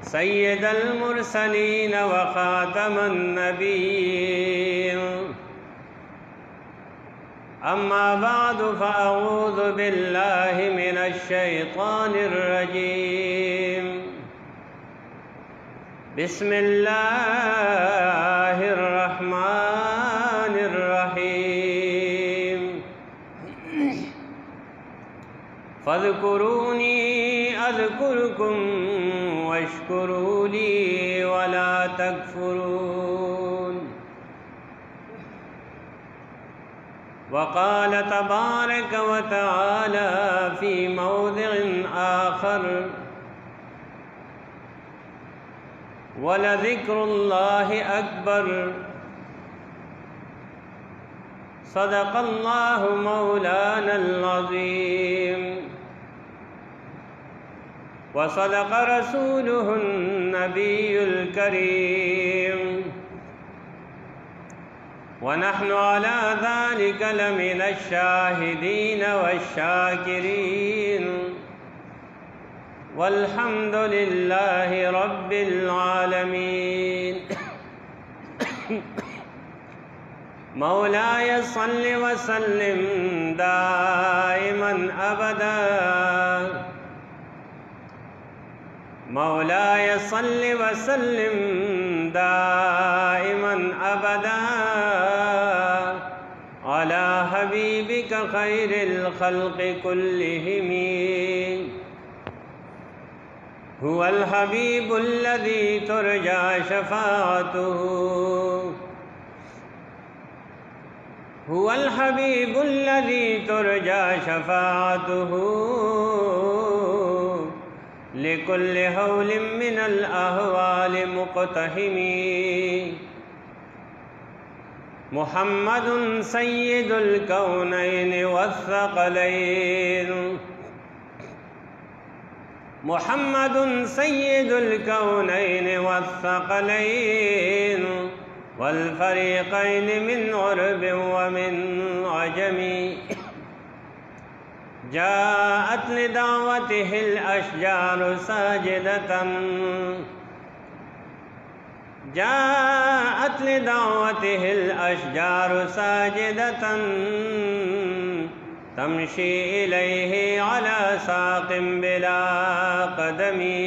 सय्यदल मुरसलीन व खातमन नबीय्यीन। अम्मा बाद फ़अऊज़ु बिल्लाहि मिनश शैतानिर रजीम। बिस्मिल्लाहिर रहमानिर रहीम। फ़ज़्कुरूनी अज़्कुरुकुम वश्कुरू ली वला तकफ़ुरून। वक़ाल तबारक व तआला फ़ी मौज़िइन आख़र वलज़िक्रुल्लाहि अकबर। सदक़ल्लाहु मौलानल अज़ीम व सदक़ रसूलुहुन नबियुल करीम। व नहनु अला ज़ालिका लमिनश शाहिदीन वश्शाकिरीन। वल्हम्दुलिल्लाहि रब्बिल आलमीन। मौलाय सल्लि व सल्लिम दाइमन अबदा। मौलाय सल्लि व सल्लिम दाइमन अबदा अला हबीबिका खैरिल खल्क़ि कुल्लिहिम। हुवल हबीबुल्लज़ी तुरजा शफ़ाअतुहु। हुवल हबीबुल्लज़ी तुरजा शफ़ाअतुहु लिकुल्लि हौलिम मिनल अहवालि मुक़्तहिमी। मुहम्मदुन सय्यिदुल कौनैनि वस्सक़लैन। मुहम्मदुन सय्यिदुल कौनैनि वस्सक़लैन वल फ़रीक़ैनि मिन उर्बिन व मिन अजमी। जाअत लिदावतिहिल अशजारु साजिदतन। जाअत लिदावतिहिल अशजारु साजिदतन तमशी इलैहि अला साक़िम बिला क़दमी।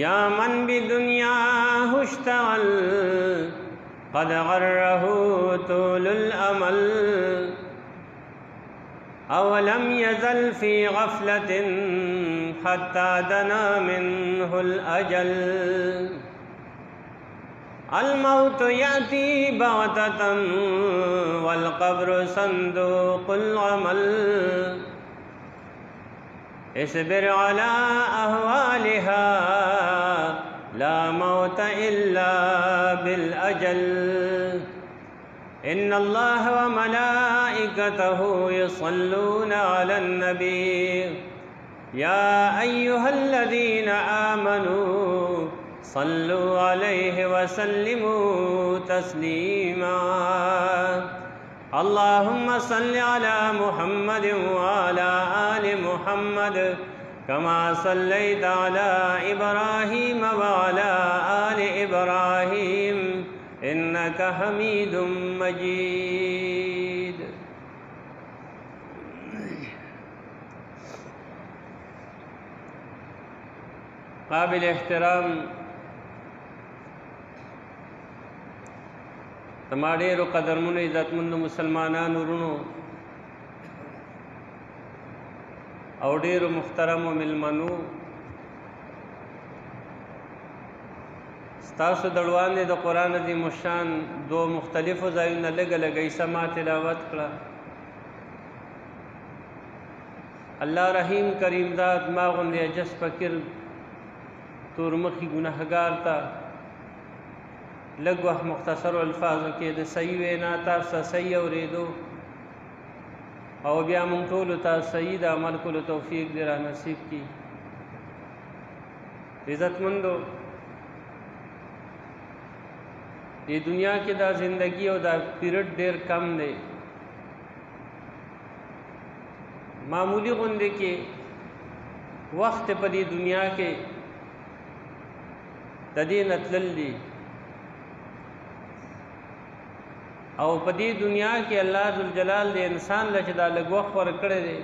या मन बिदुनियाहु इश्तग़ल क़द ग़र्रहु तूलुल अमल। अवलम यज़ल फ़ी ग़फ़लतिन हत्ता दना मिन्हुल अजल। अल मौत याती बग़ततन वल क़ब्रु संदूक़ुल अमल। इस्बिर अला अहवालिहा ला मौत इल्ला बिल अजल। इन्नल्लाह व मलाइकतहु युसल्लूना अलन नबी। या अय्युहल्लज़ीना आमनू सल्लु अलैहि व सल्लिमू तस्लीमा। अल्लाहुम्मा सल्लि अला मुहम्मदिन व अला आलि मुहम्मद कमा सल्लैता अला इब्राहीम व अला आलि इब्राहीम इन्नका हमीदुम मजीद। काबिल एहतराम तमाम ढेरो कदरमन इज़्ज़तमंद मुसलमानान वरुणो और ढेरो मुहतरम मिलमनू स्तासु दड़वान द कुरान अज़ीम शान दो मुख्तलिफ ज़ायुन लग लग समा तिलावत करा। अल्लाह रहीम करीम ज़ात मागुन जस फकिर तुरमखी गुनहगार था लग वह मुख्तसर अल्फाज के द सही वेना था सही और दो और ब्या मुंटोल था सही द अमल को तौफीक दिरा नसीब की। इज़्ज़तमंदो ये दुनिया के दा जिंदगी और दा पीरियड देर कम दे मामूली गुंदे के وخت په دې دنیا کې د دې نه تلل دي او په دې دنیا کې الله ذوالجلال د انسان له چې دا لږ وخت ورکړی دی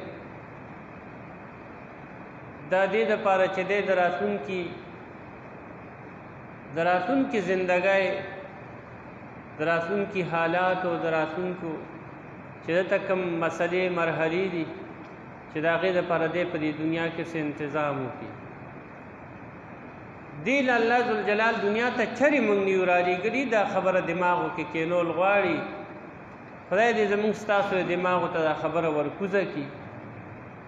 دا دې دپاره چې دی د راتلونکي زندګۍ د راتلونکي حالاتو د راتلونکو چې دلته کوم مسلې مرحلې دي چې د هغې دپاره دی په دې دنیا کې څه انتظام وکړي دی له الله ذوالجلال دنیا ته چرې موږ نه یو رالیږلي دا خبره دماغو کې کینول غواړي خدای دې زموږ ستاسو دماغو ته دا خبره ورکوزه کړي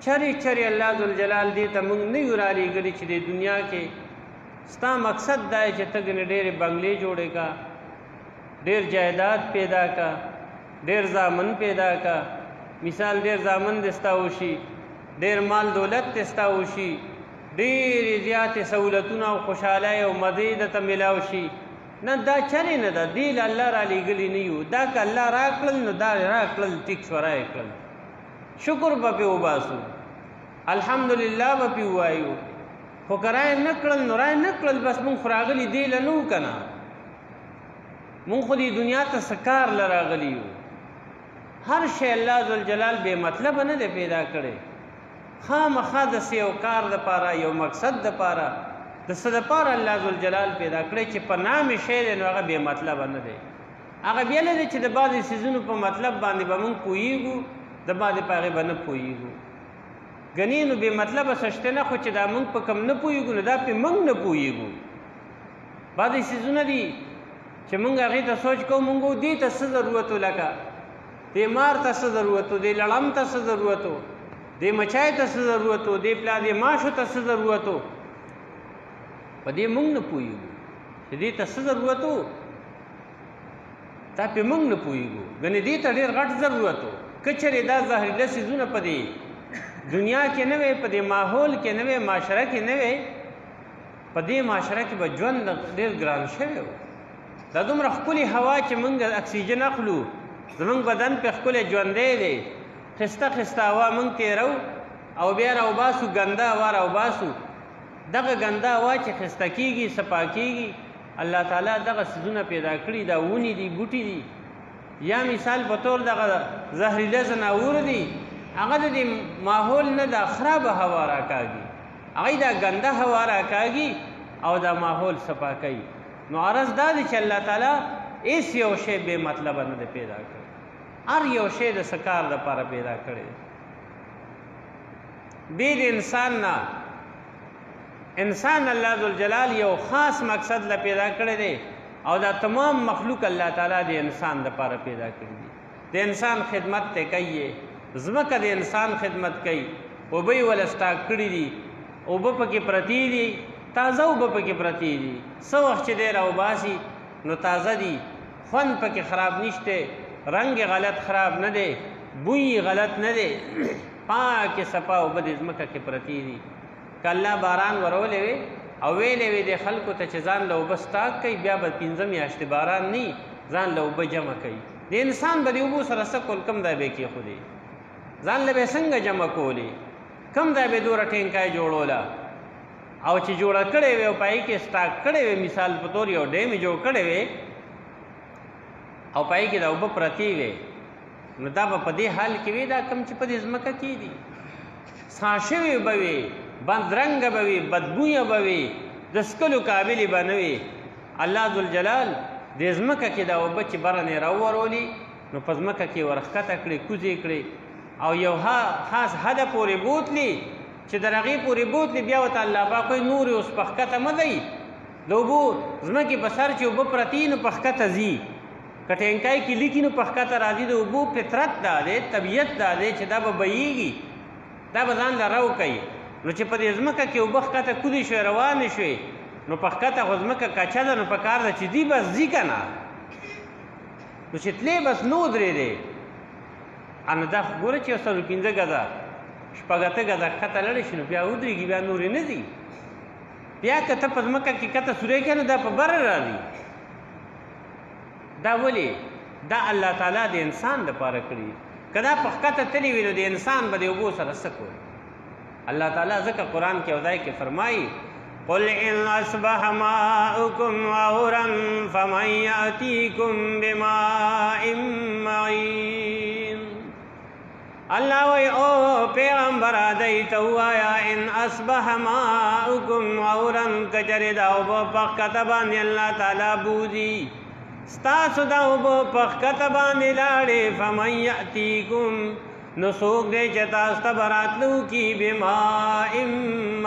چرې الله ذوالجلال دې ته موږ نه یو رالیږلي چې د دنیا کې ستا مقصد دا چې ته ګنې ډېرې بنګلې جوړې کا ډېر جایداد پیدا کا ډېر زامن پیدا کا مثال ډېر زامن دې ستا وشي ډېر مال دولت دې ستا وشي ډېرې زیاتې سهولتونه او خوشحالۍ او مزې درته میلاو شي نه دا چرې نه ده دې له الله رالیږلي نه یو دا که الله راکړل نو دا راکړل ټیک شو راکړل شکر به پې وباسو الحمدلله به پې ووایو خو که رای نه کړل نو رای نه کړل بس مونږ خو راغلي دې له نه وو که نه مونږ خو دې دنیا ته څه کار له راغلي یو هر شی الله ذوالجلال بې مطلبه نه دی پیدا کړی خامخا د څه یو کار دپاره یو مقصد دپاره د څه دپاره الله ذوالجلال پیدا کړی چې په نامې شی دی نو هغه بې مطلبه نه دی هغه بیا نه دی چې د بعضې څیزونو په مطلب باندې به مونږ پوهېږو د بعضې په هغې به نه پوهېږو ګنې نو بې مطلبه څه شته نه خو چې دا مونږ په کوم نه پوهېږو نو دا پې مونږ نه پوهېږو بعضې څیزونه دي چې مونږ هغې ته سوچ کوو مونږ دې ته څه ضرورت و لکه دې مار ته څه ضرورت و دې لړم ته څه ضرورت و دې مچای ته څه ضرورت و دې پلا دې ماشو ته څه ضرورت و په دې مونږ نه پوهېږو چې دې ته څه ضرورت و دا پې مونږ نه پوهېږو ګنې دې ته ډېر غټ ضرورت و که چېرې دا زهریله څیزونه په دې دنیا کې نه وی په دې ماحول کې نه وی معاشره کې نه وی په دې معاشره کې به ژوند ډېر ګران شوی و دا دومره ښکلې هوا چې موږ اکسیجن اخلو زموږ بدن پې ښکلی ژوندی دی ښایسته ښایسته هوا موږ تېرو او بیا راوباسو ګنده هوا راوباسو دغه ګنده هوا چې ښایسته کېږي صفا کېږي الله تعالی دغه څیزونه پیدا کړي دا ونې دي بوټي دي یا مثال په طور دغه زهریله ځناور دي هغه د دې ماحول نه دا خرابه هوا راکاږي هغوی دا ګنده هوا راکاږي او دا ماحول صفا کوي نو عرض دا دی چې الله تعالی هېڅ یو شی بې مطلبه نه دی پیدا کړی هر یو شی د څه کار دپاره پیدا کړی دی بې د انسان نه انسان الله ذوالجلال یو خاص مقصد له پیدا کړی دی او دا تمام مخلوق الله تعالی د انسان دپاره پیدا کړي دي د انسان خدمت ته کوي ځمکه د انسان خدمت کوي اوبه یې وله سټاک کړي دي اوبه پکې پرتې دي تازه اوبه پکې پرتې دي څه وخت چې دی راوباسي نو تازه دي خوند پکې خراب نشته رنګ غلط خراب نه دی بوی غلط نه دی پاکې صفا اوبه د ځمکه کې پرتې دي که الله باران ورولی وی او ویلې وی د خلکو ته چې ځان له اوبه سټاک کوي بیا به 5 میاشتې باران نه ځان له اوبه جمع کوي د انسان به د اوبو سره څه کول کوم ځای به یې کېښودی ځان له به یې څنګه جمع کولی کوم ځای به یې دومره ټینکای جوړوله او چې جوړه کړې وې او په هغې کې سټاک کړې وې مثال په طور یو ډیم یې جوړ کړې وې او په هغې کې د اوبه پرتې وې نو دا به په دې حال کې وي دا کوم چې په دې ځمکه کې دي سا شوې به وي بدرنګه به وي بدبویه به وي د څکلو قابلې به نه وي الله ذوالجلال دې ځمکه کې دا اوبه چې برنې راوورولي نو په ځمکه کې ورښکته کړې کوزې کړې او یو خاص حده پورې بوتلي چې در هغې پورې بوتلي بیا ورته الله پاک وایي نور یې اوس په ښکته مه دی د اوبو ځمکې په سر چې اوبه پرتې نو په ښکته ځي که ټینکای کې لیکي نو په ښکته راځي د اوبو فطرت دا دی طبیعت دا دی چې دا به بهیږي دا به ځان له رو کوي نو چې په دې ځمکه کې اوبه ښکته کودې شوې روانې شوې نو په ښکته خو ځمکه کچه ده نو په کار ده چې دی بس ځي که نه نو چې تلې بس نو درېدې نو دا خو ګوره چې یو 115 ګزه شپږ اته ګزه ښکته لړې شي نو بیا ودرېږي بیا نورې نه ځي بیا که ته په ځمکه کې کته سورې کړې نو دا په بره راځي دا ولې دا الله تعالی د انسان دپاره کړي که دا په ښکته تللی وي نو د انسان به د اوبو سره څه کوي الله تعالی ځکه قرآن کې یو ځای کې فرمایي قل ان اصبح ماؤکم غورا فمن یأتیکم بماء معین. الله وی او پیغمبر دی ته وایا ان اصبح ماؤکم غورا کچری دا اوبه پخکته باندې الله تعالی بوزي ستاسو دا اوبه پخکته باندې لاړې فمن یأتیکم نو څوک دی چې تاسو ته به راتلو کی بماء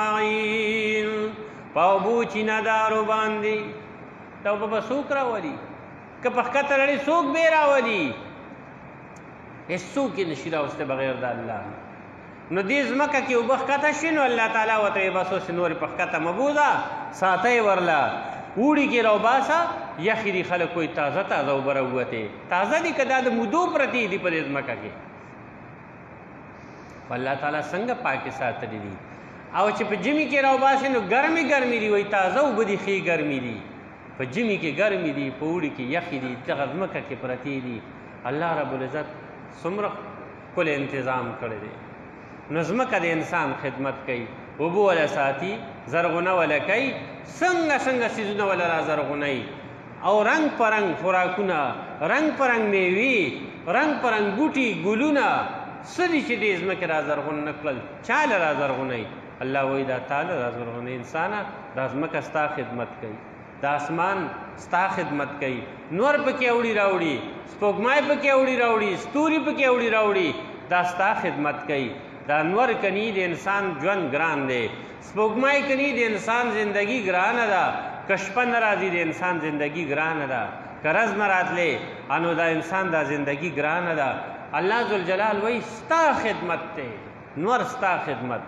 معین په اوبو چینهدارو باندې دا اوبه به څوک راولي که پخکته لړې څوک به یې راولي هیڅوک یې نشي راوستی بغیر د الله نو دې ځمکه کې اوبه ښکته شي نو الله تعالی ورته وایي بس اوس نورې پخکته مه بوځه ساته یې ورله اوړي کې راوباسه یخې دي خلک کوئی تازه تازه اوبه راووتې تازه دي که دا د مودو پرتې دي په دې ځمکه کې الله تعالی څنګه پاکې ساتلي دي او چې په ژمي کې راوباسي نو ګرمې ګرمې دي وایي تازه اوبه دي ښې ګرمې دي په ژمي کې ګرمې دي په اوړي کې یخې دي دغه ځمکه کې پرتې دي الله رب العزت څومره ښکلی انتظام کړی دی نو ځمکه د انسان خدمت کوي اوبه وله ساتي زرغونه وله کوي څنګه څنګه څیزونه وله را زرغونوي او رنګ په رنګ خوراکونه رنګ په رنګ میوې رنګ په رنګ بوټي ګلونه څه دي چې دې ځمکې را زرغون نه کړل چا له را زرغونوي الله وایي دا تا له را زرغونوي انسانه دا ځمکه ستا خدمت کوي دا اسمان ستا خدمت کوي نور پکې اوړي راوړي سپوږمۍ پکې اوړي راوړي ستوري پکې اوړي راوړي دا ستا خدمت کوي دا انور کنی د انسان ژوند ګران دی سپوږمۍ کنی د انسان زندگی ګرانه ده که شپه نه راځي د انسان زندگی ګرانه ده که رز نه راتلې انو دا انسان دا زندگی ګرانه ده الله ذوالجلال وایي ستا خدمت دی نور ستا خدمت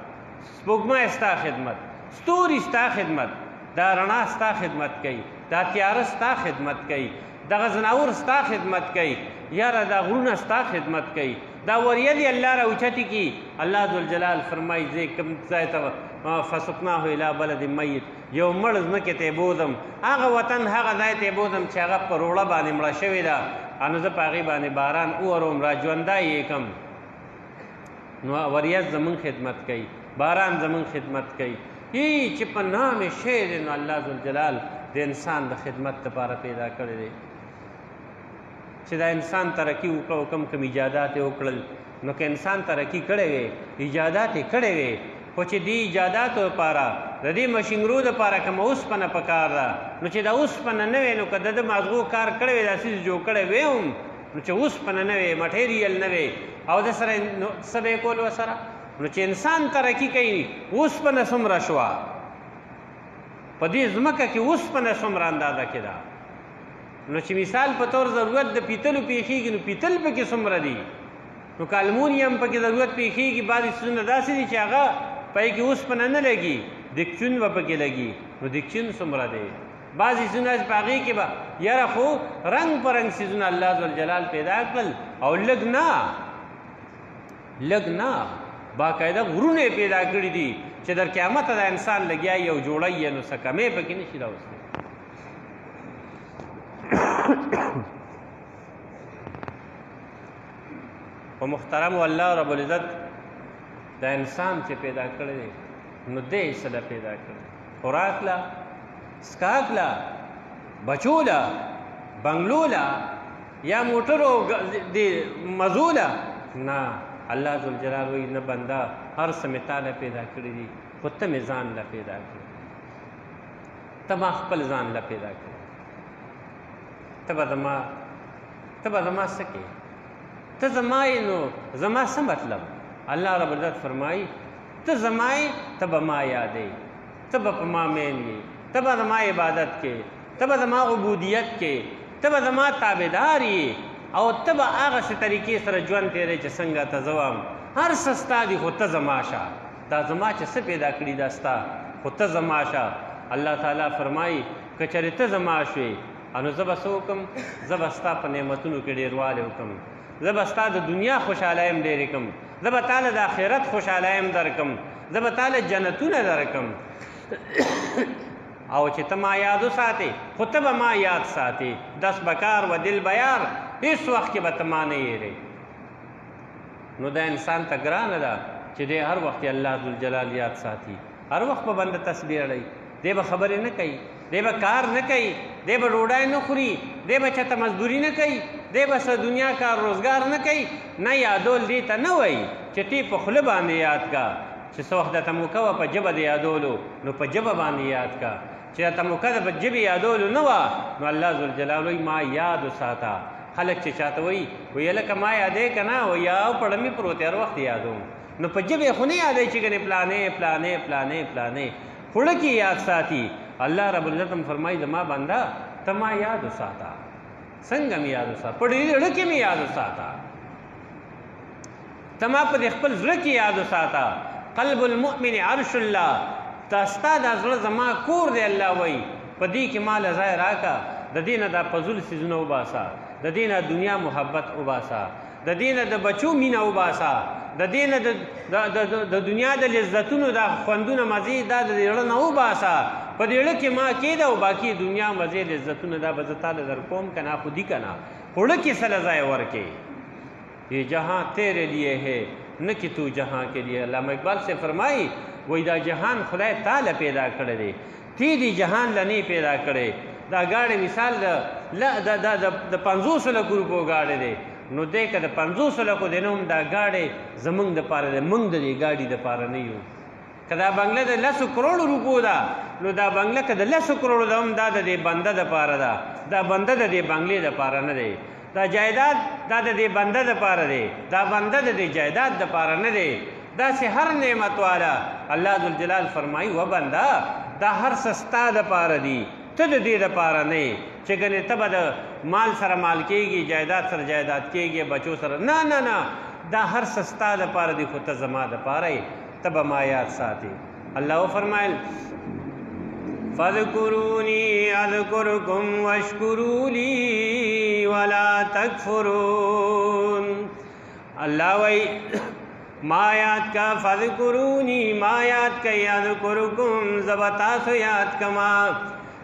سپوږمۍ ستا خدمت ستوري ستا خدمت دا رڼا ستا خدمت کوي دا تیاره ستا خدمت کوي دغه ځناور ستا خدمت کوي یاره دا غرونه ستا خدمت کوي دا وریه دی الله را اوچتې کي الله ذوالجلال فرمایي زه کوم ځای ته فسقناه الی بلد میت یو مړ ځمکې ته یې بوځم هغه وطن هغه ځای ته یې بوځم چې هغه په روړه باندې مړه شوې ده انو زه په هغې باندې باران ووروم را ژوندی یې کړم نو وریه زمونږ خدمت کوي باران زمونږ خدمت کوي چې په نام شی دی نو الله ذوالجلال د انسان د خدمت لپاره پیدا کړی دی چې دا انسان ترقي وکړه او کم ایجادات یې وکړل نو که انسان ترقي کړی وی ایجادات یې کړی وی خو چې دې ایجاداتو لپاره د دې مشینرو دپاره کومه اوسپنه پکار ده نو چې دا اوسپنه نه وی نو که د ده مازغو کار کړی وی دا څیز جوړ کړی وی هم نو چې اوسپنه نه وی مټیریل نه وی او د سره څه به یې کول ورسره نو چې انسان ترقي کوي اوسپنه څومره شوه په دې ځمکه کې اوسپنه څومره اندازه کې ده نو چې مثال په طور ضرورت د پیتلو پیښیږي نو پیتل پکې څومره دي نو که المونیم پکې ضرورت پیښیږي بعضې څیزونه داسې دي چې هغه پای کې اوسپنه نه لګي دیکچون به پکې لګي نو دیکچون څومره دی بعضې څیزونه په هغې کې به یاره خو رنګ په رنګ څیزونه الله ذوالجلال پیدا کړل او لږ نه باقاعده غرونه یې پیدا کړي دي چې در قیامت د انسان لګیا یو جوړی یې نو څه کمې پکې نه شي راوستلی په محترم الله رب العزت دا انسان چې پیدا کړی دی نو دې څه له پیدا کړی خوراک له څښاک له بچو له بنګلو له یا موټرو د مزو له نه الله ذوالجلال وایي نه بنده هر څه مې تا له پیدا کړي دي خو ته مې ځان له پیدا کړي ته ما خپل ځان له پیدا کړي ته به زما څه کوې ته زما یې نو زما څه مطلب الله رب العزت فرمایي ته زما یې ته به ما یادوې ته به په ما مین یې ته به زما عبادت کې ته به زما عبودیت کې ته به زما تابعدار یې او ته به هغسې طریقې سره ژوند تېری چې څنګه ته زه وم هر څه ستا دي خو ته زما شه دا زما چې څه پیدا کړي دا ستا خو ته زما شه الله تعالی فرمایي که چېرې ته زما شوې انو زه به څه وکړم زه به ستا په نعمتونو کې ډېروالی وکړم زه به ستا د دنیا خوشحالی هم ډېرې کړم زه به تاله د آخرت خوشحالی هم درکړم زه به تاله جنتونه درکړم او چې ته ما یاد وساتې خو ته به ما یاد ساتې دست بکار و دل بیار هیڅ وخت کې به ته ما نه هېرې نو دا انسان ته ګرانه ده چې دی هر وخت الله ذوالجلال یاد ساتي، هر وخت به بنده تسبیح اړوي، دی به خبرې نه کوي، دی به کار نه کوي، دی به ډوډۍ نه خوري، دی به چاته مزدوري نه کوي، دی به څه دنیا کار روزګار نه کوي، نه یادول دې ته نه وایي چې تی په خوله باندې یاد کا، چې څه وخت درته موقع وه په ژبه د یادولو نو په ژبه باندې یاد کا، چې درته موقع د په ژبې یادولو نه وه نو الله ذوالجلال وایي ما یاد وساته. خلک چې چاته وایي وایي لکه ما یادې که نه وایي او پړه مې پروت هر وخت یادوم، نو په ژبې خو نه یادوي چې ګنې پلانې پلانې پلانې پلانې خوړه کې یاد ساتي. الله رب العزت هم فرمایي زما بنده ته ما یاد وساته، څنګه مې یاد وساته؟ په ډېر زړه کې مې یاد وساته، ته ما په دې خپل زړه کې یاد وساته. قلب المؤمن عرش الله، تا ستا دا زړه زما کور دی الله وایي، په دې کې ما له ځای راکه، د دې نه دا فضول څیزونه وباسه، د دې نه دنیا محبت وباسه، د دې نه د بچو مینه وباسه، د دې نه د دنیا د لذتونو دا خوندونه مزې دا د زړه نه وباسه، په دې زړه کې ما کېده او باقي دنیا مزې لذتونه دا به زه تاله در کوم که نه خو دي که نه، خوړه کې سله ځای ورکې. یہ جہاں تیرے لیے ہے نہ کہ تو جہاں کے لیے. علامہ اقبال سے فرمائی وہی دا جہان خدای تعالی پیدا کړی دی، تی دی جهان لنی پیدا کړی. دا گاڑی مثال د 500 لکو روپو گاڑی دی، نو دی که د 500 لکو دی نو هم دا گاڑی زمونږ دپاره دی، موږ د دې ګاډي دپاره نه یو. که دا بنګله د 10 کروڑو روپو ده نو دا بنګله که د 10 کروڑو ده هم دا د دې بنده دپاره ده، دا بنده د دې بنګلې دپاره نه دی. دا جایداد دا د دې بنده دپاره دی، دا بنده د دې جایداد دپاره نه دی. داسې هر نعمت والا الله ذوالجلال فرمایي و بنده دا هر څه ستا دپاره دي، ته د دې دپاره نه یې چې ګنې ته به د مال سره مال کېږي، جایداد سره جایداد کېږي، بچو سره نه نه نه، دا هر څه ستا دپاره دي خو ته زما دپاره یې، ته به ما یاد ساتې. الله وفرمایل فاذکرونی اذکرکم واشکروا لی ولا تکفرون. الله وایي ما یاد کا فذکرونی، ما یاد کا یذکرکم، زب تاسو یاد کما،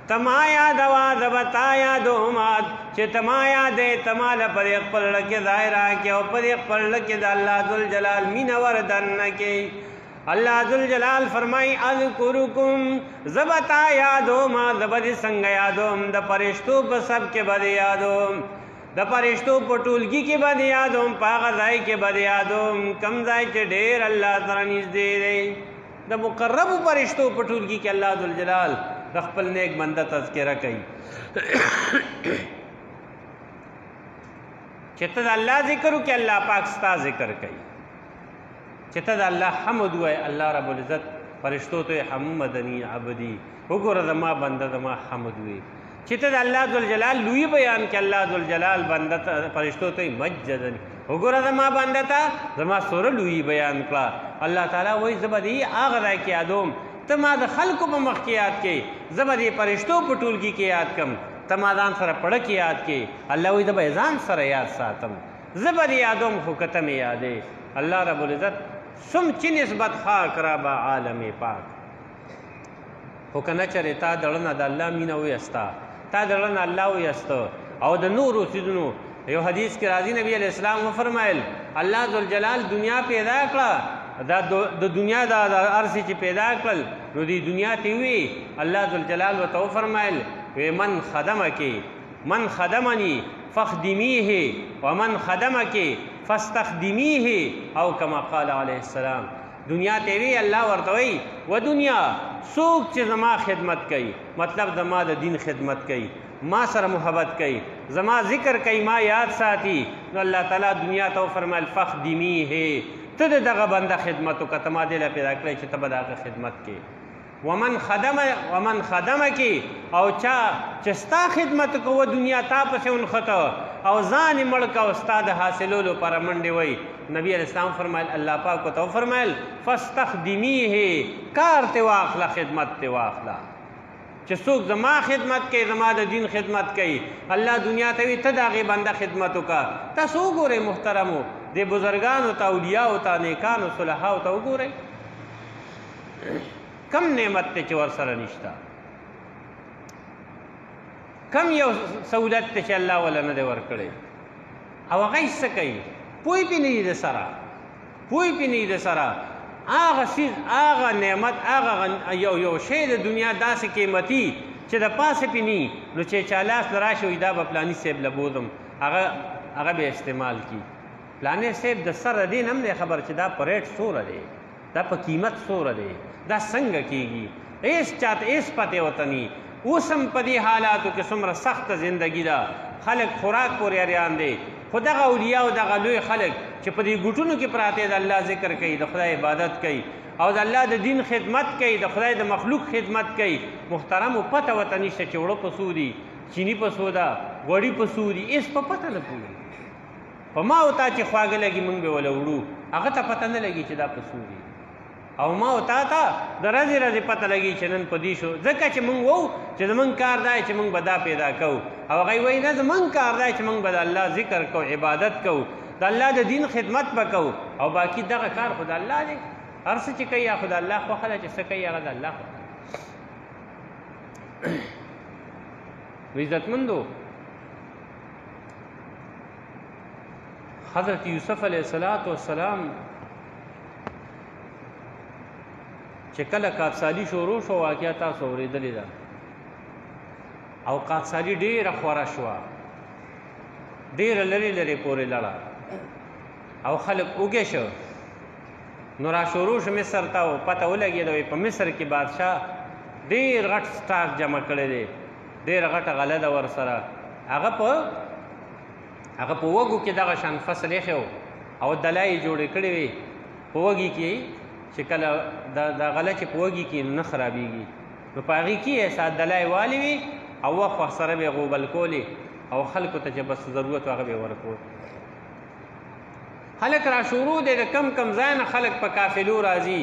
تما یادوا زب تا یادومات، چې تما یادې تماله پر خپل لکه ظاهره کې او پر خپل لکه د الله ذوالجلال مینه وردن کې. الله ذوالجلال فرمای اذکرکم زب تا یادوما، زب دې څنګه یادوم؟ د فرشتو په سب کې به یادوم، د فرشتو په ټولګي کې به یادوم، په هغه ځای کې به یادوم کم ځای چې ډېر الله سره نږدې دی. د مقربو فرشتو په ټولګي کې الله ذوالجلال د خپل نیک بنده تذکره کوي چې ته د الله ذکر وکړې الله پاک ستا ذکر کوي، چې ته د الله حمد وایې الله رب العزت فرشتو ته حمدنی عبدي، وګوره زما بنده زما حمد وایي. چې ته د الله ذوالجلال لوی بیان کې الله ذوالجلال بنده ته فرشتو ته مجدنی، وګوره زما بنده ته زما سوره لوی بیان کړه. الله تعالی وایي زه به دې هغه ځای کې یادوم، ته ما د خلکو په مخ کې یاد کې، زه به دې فرشتو په ټولګي کې یاد کړم، ته ما ځان سره پړه کې یاد کې. الله وایي زه به ځان سره یاد ساتم، زه به دې یادوم خو که ته مې یادې. الله رب العزت سم چې نسبت خاک را به عالم پاک، خو که نه چرې تا د زړه نه د الله مینه ویسته، تا د زړه نه الله ویسته او د نورو څیزونو. یو حدیث کې راځي نبی علیہ السلام وفرمایل الله ذوالجلال دنیا پیدا کړه، دا د دنیا دا هر څه چې پیدا کړل نو دې دنیا ته وی الله ذوالجلال ورته وفرمایل وی من خدمک من خدمنی فخدمیه ومن خدمک فاستخدمیه او کما قال علیه السلام. دنیا ته وی الله ورته وی و دنیا څوک چې زما خدمت کوي، مطلب زما د دین خدمت کوي، ما سره محبت کوي، زما ذکر کوي، ما یاد ساتي، نو الله تعالی دنیا ته فرمایل فخدمیه، ته د دغه بنده خدمت وکړه، ته ما دې له پیدا کړی چې ته به د هغه خدمت کې. ومن خدمک او چا چې ستا خدمت کوه دنیا تا پسې ونښته او ځان یې مړ که او ستا د حاصلولو لپاره منډې وی. نبی علیہ السلام فرمایل الله پاک ورته وفرمایل فاستخدمیه، کار ته واخله، خدمت ته واخله، چې څوک زما خدمت کوي، زما د دین خدمت کوي. الله دنیا ته وي ته د هغې بنده خدمت وکړه. تاسو وګورئ محترمو د بزرګانو ته، اولیاو ته، نیکانو صلحاو ته وګورئ کم نعمت دی چې ورسره نشته، کم یو سہولت دی چې الله وله نه دی ورکړی، او هغه یې څه کوي پوه پې نه دي د سره. پوی پې نه د سره هغه څیز هغه نعمت هغه یو شی د دنیا داسې قیمتي چې د پاسه پې نه نو چې چا لاس له راشي وي دا به پلاني صاحب له بوځم هغه به استعمال کي پلاني صاحب د سره دې نه هم دی خبر چې دا په ریټ څومره دی دا په قیمت څومره دی دا څنګه کېږي هېڅ چاته هېڅ پتې ورته نه اوس هم په دې حالاتو کې څومره سخته زندګي ده خلک خوراک پورې اریان دی خو دغه اولیاء او دغه لوی خلک چې په دې ګوټونو کې پراته د الله ذکر کوي د خدای عبادت کوي او د الله د دین خدمت کوي د خدای د مخلوق خدمت کوي محترمو پته ورته نشته چې اوړه په څو دي چیني په څو ده غوړي په څو دي هېڅ په پته نه پوهېږي په ما او تا چې خواږه لګي موږ به وله وړو هغه ته پته نه لګي چې دا په څو دي او ما او تا ته د ورځې ورځې پته لګي چې نن په دې شو ځکه چې موږ وو چې زموږ کار دا چې موږ به دا پیدا کوو او هغوی وایي نه زموږ کار دا چې موږ به د الله ذکر کوو عبادت کوو د الله د دین خدمت به کوو او باقي دغه کار خو د الله دی هر څه چې کوي خو د الله خوښه ده چې څه کوي هغه د الله خوښه ده عزتمندو حضرت یوسف علیه السلام چې کله قادسالي شروع شو واقعه تاسو اورېدلې ده او قادسالي ډېره خوره شوه ډېره لرې لرې پورې لړه او خلک اوږې شو نو را شروع شو مصر ته او پته ولګېده په مصر کې بادشاه ډېر غټ سټاک جمع کړی دی ډېره غټه غله ده ورسره هغه په وږو کې دغه شان فصل ایښی و او دله یې جوړې کړې وې په وږي کې چې کله د غله چې په وږي کې نه خرابېږي نو په هغې کې یې سات دله یې والې وي او وخت وخت سره به یې غوبل کولې او خلکو ته چې بس ضرورت و هغه به یې ورکول خلک را شروع دی د کم کم ځای نه خلک په قافلو راځي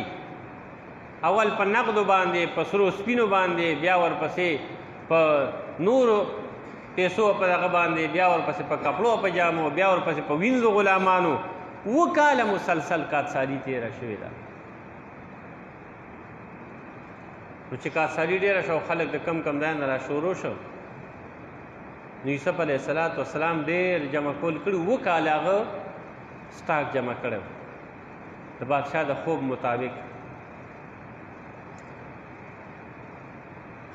اول په نقدو باندې په سرو سپینو باندې بیا ورپسې په نورو پیسو په دغه باندې بیا ورپسې په کپړو په جامو بیا ورپسې په وینځو غلامانو 7 کاله مسلسل قادسالي تېره شوې ده نو چې قادسالي ډېره شو خلک د کم کم ځای نه را شروع شو نو یوسف علیه السلام ډېر جمع کول کړي 7 کاله هغه سټاک جمع کړی د بادشاه د خوب مطابق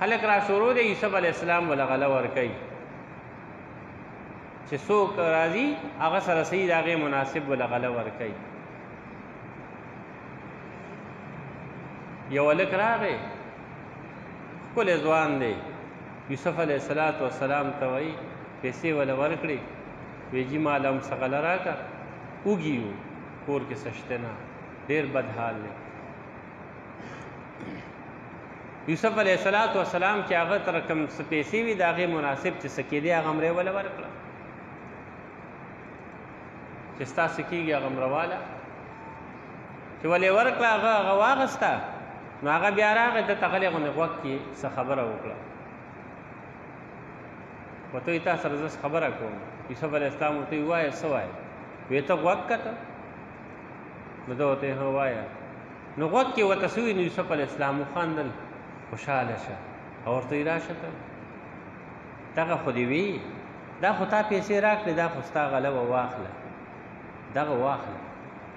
خلک را شروع دی یوسف علیه السلام وله غله ورکوي چې څوک راځي هغه سره صحیح د هغې مناسب وله غله ورکوي یو هلک راغی ښکلی ځوان دی یوسف علیه السلام ته وایي پیسې وله ورکړې وی جي ما له هم څه غله راکړه وږي یو کور کې څه شته نه ډېر بد حال دی یوسف علیه السلام چې هغه ته کوم څه پیسې وي د هغې مناسب چې څه کېدی هغه مری وله ورکړه چې ستا څه کېږي هغه مروواله چې ولې ورکړه هغه واغسته نو هغه بیا راغی ده ته غلی غوندې غوږ کې څه خبره وکړه ورته وایي تا سره زه خبره کوم یوسف علیه السلام ورته وایي وایه څه وایې وی ته غوږ کته نو ده ورته ها وایه نو غوږ کې ورته څه وي نو یوسف علیه السلام وخندل خوشحاله شه او ورته وایي راشه ته دغه خو دې وي دا خو تا پیسې راکړې دا خو ستا غله به واخله دغه واخله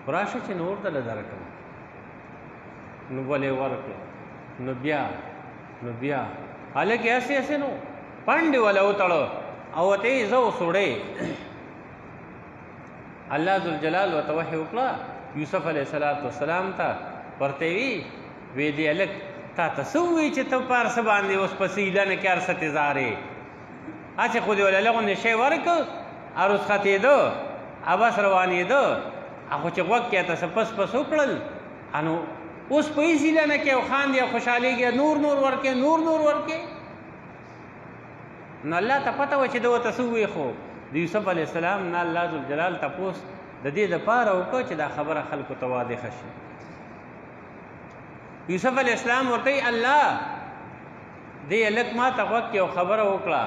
خو راشه چې نور دله درکړم نو ولې ورکړه نو بیا هلکې هسې نو پنډې وله وتړه او ورته یې زه اوس وړې الله ذوالجلال ورته وحی وکړه یوسف علیه السلام ته ورته وی دې هلک تا ته څه ووایي چې ته په هر څه باندې اوس پسې ایله نه کې هر څه تظاهرې هسې خو دې وله لغوندې شی ورکړ عروس ختېده ابس روانېده خو چې غوږ کې ته څه پس وکړل نو اوس په هېڅ ایله نه کې او خاندې او خوشحالېږي نور ورکې نو الله ته پته وه چې ده ورته څه ووایي خو د یوسف علیه السلام نه الله ذوالجلال تپوس د دې دپاره وکړه چې دا خبره خلکو ته واضحه شي یوسف علیه السلام ورته وایي الله دې هلک ما ته غوږ کې یو خبره وکړه